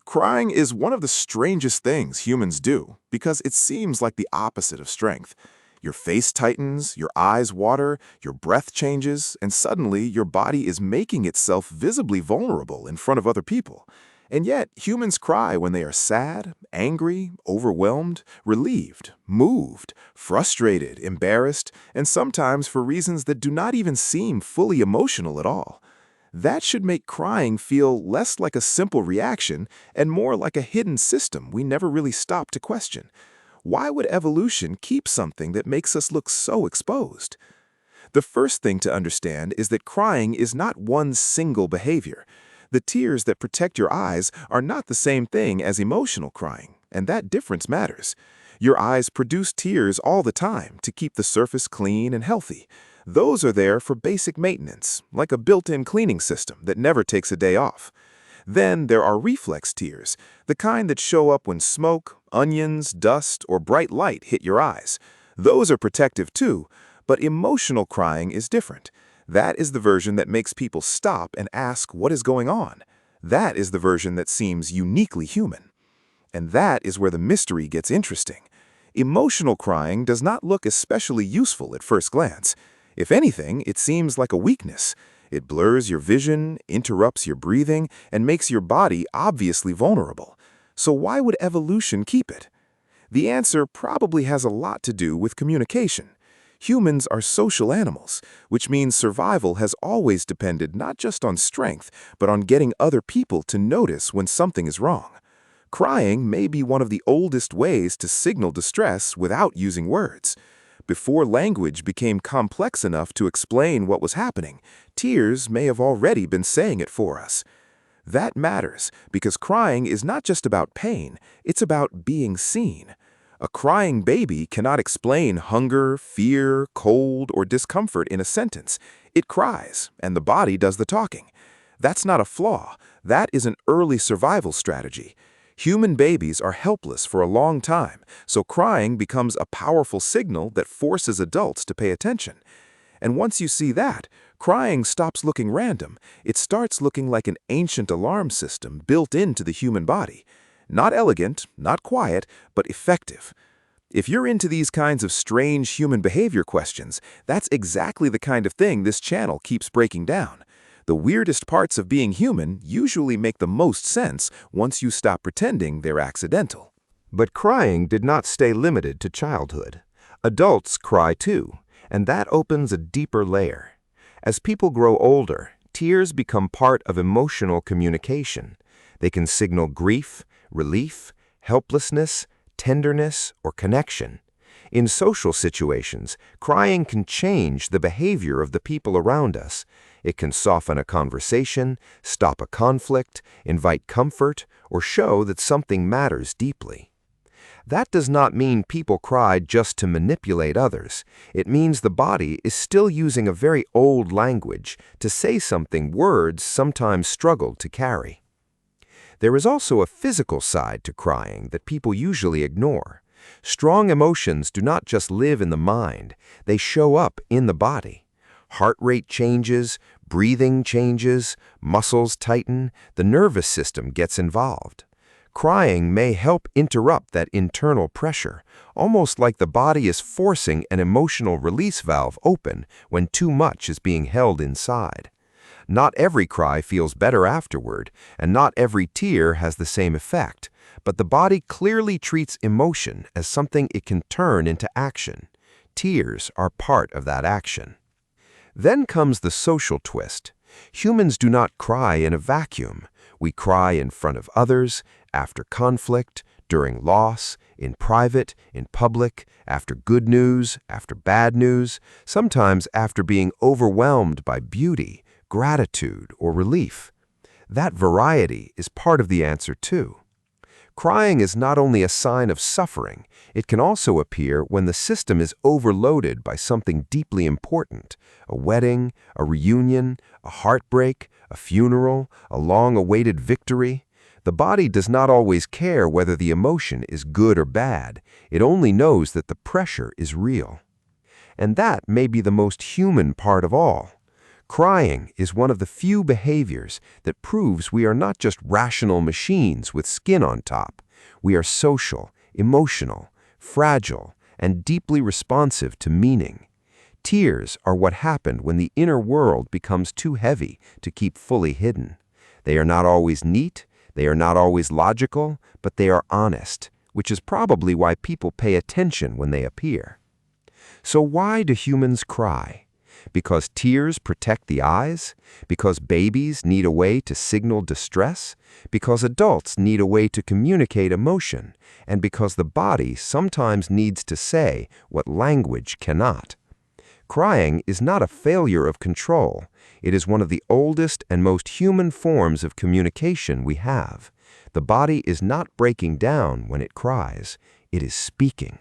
Crying is one of the strangest things humans do because it seems like the opposite of strength. Your face tightens, your eyes water, your breath changes, and suddenly your body is making itself visibly vulnerable in front of other people. And yet, humans cry when they are sad, angry, overwhelmed, relieved, moved, frustrated, embarrassed, and sometimes for reasons that do not even seem fully emotional at all. That should make crying feel less like a simple reaction and more like a hidden system we never really stop to question. Why would evolution keep something that makes us look so exposed? The first thing to understand is that crying is not one single behavior. The tears that protect your eyes are not the same thing as emotional crying, and that difference matters. Your eyes produce tears all the time to keep the surface clean and healthy. Those are there for basic maintenance, like a built-in cleaning system that never takes a day off. Then there are reflex tears, the kind that show up when smoke, onions, dust, or bright light hit your eyes. Those are protective too, but emotional crying is different. That is the version that makes people stop and ask what is going on. That is the version that seems uniquely human. And that is where the mystery gets interesting. Emotional crying does not look especially useful at first glance. If anything, it seems like a weakness. It blurs your vision, interrupts your breathing, and makes your body obviously vulnerable. So why would evolution keep it? The answer probably has a lot to do with communication. Humans are social animals, which means survival has always depended not just on strength, but on getting other people to notice when something is wrong. Crying may be one of the oldest ways to signal distress without using words. Before language became complex enough to explain what was happening, tears may have already been saying it for us. That matters because crying is not just about pain, it's about being seen. A crying baby cannot explain hunger, fear, cold, or discomfort in a sentence. It cries, and the body does the talking. That's not a flaw. That is an early survival strategy. Human babies are helpless for a long time, so crying becomes a powerful signal that forces adults to pay attention. And once you see that, crying stops looking random. It starts looking like an ancient alarm system built into the human body. Not elegant, not quiet, but effective. If you're into these kinds of strange human behavior questions, that's exactly the kind of thing this channel keeps breaking down. The weirdest parts of being human usually make the most sense once you stop pretending they're accidental. But crying did not stay limited to childhood. Adults cry too, and that opens a deeper layer. As people grow older, tears become part of emotional communication. They can signal grief, relief, helplessness, tenderness, or connection. In social situations, crying can change the behavior of the people around us. It can soften a conversation, stop a conflict, invite comfort, or show that something matters deeply. That does not mean people cry just to manipulate others. It means the body is still using a very old language to say something words sometimes struggle to carry. There is also a physical side to crying that people usually ignore. Strong emotions do not just live in the mind, they show up in the body. Heart rate changes, breathing changes, muscles tighten, the nervous system gets involved. Crying may help interrupt that internal pressure, almost like the body is forcing an emotional release valve open when too much is being held inside. Not every cry feels better afterward, and not every tear has the same effect, but the body clearly treats emotion as something it can turn into action. Tears are part of that action. Then comes the social twist. Humans do not cry in a vacuum. We cry in front of others, after conflict, during loss, in private, in public, after good news, after bad news, sometimes after being overwhelmed by beauty, gratitude, or relief. That variety is part of the answer too. Crying is not only a sign of suffering, it can also appear when the system is overloaded by something deeply important, a wedding, a reunion, a heartbreak, a funeral, a long-awaited victory. The body does not always care whether the emotion is good or bad. It only knows that the pressure is real. And that may be the most human part of all. Crying is one of the few behaviors that proves we are not just rational machines with skin on top. We are social, emotional, fragile, and deeply responsive to meaning. Tears are what happened when the inner world becomes too heavy to keep fully hidden. They are not always neat, they are not always logical, but they are honest, which is probably why people pay attention when they appear. So why do humans cry? Because tears protect the eyes? Because babies need a way to signal distress? Because adults need a way to communicate emotion? And because the body sometimes needs to say what language cannot? Crying is not a failure of control. It is one of the oldest and most human forms of communication we have. The body is not breaking down when it cries. It is speaking.